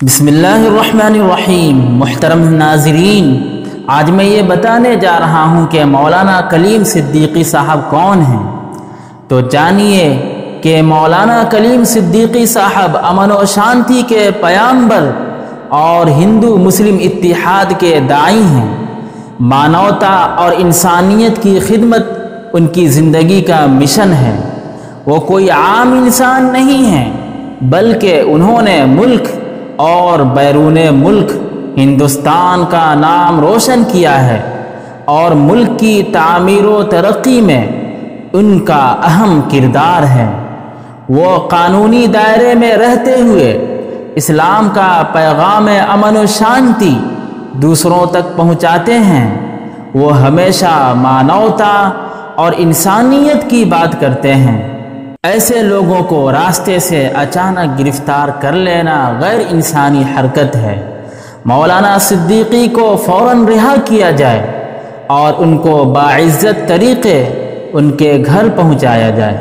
بسم اللہ الرحمن الرحیم۔ محترم ناظرین، آج میں یہ بتانے جا رہا ہوں کہ مولانا کلیم صدیقی صاحب کون ہیں۔ تو جانیے کہ مولانا کلیم صدیقی صاحب امن و شانتی کے پیامبر اور ہندو مسلم اتحاد کے داعی ہیں۔ مانوتا اور انسانیت کی خدمت ان کی زندگی کا مشن ہے۔ وہ کوئی عام انسان نہیں ہیں، بلکہ انہوں نے ملک اور بیرون ملک ہندوستان کا نام روشن کیا ہے، اور ملک کی تعمیر و ترقی میں ان کا اہم کردار ہے۔ وہ قانونی دائرے میں رہتے ہوئے اسلام کا پیغام امن و شانتی دوسروں تک پہنچاتے ہیں۔ وہ ہمیشہ مانوتا اور انسانیت کی بات کرتے ہیں۔ ایسے لوگوں کو راستے سے اچانک گرفتار کر لینا غیر انسانی حرکت ہے۔ مولانا صدیقی کو فوراً رہا کیا جائے اور ان کو باعزت طریقے ان کے گھر پہنچایا جائے۔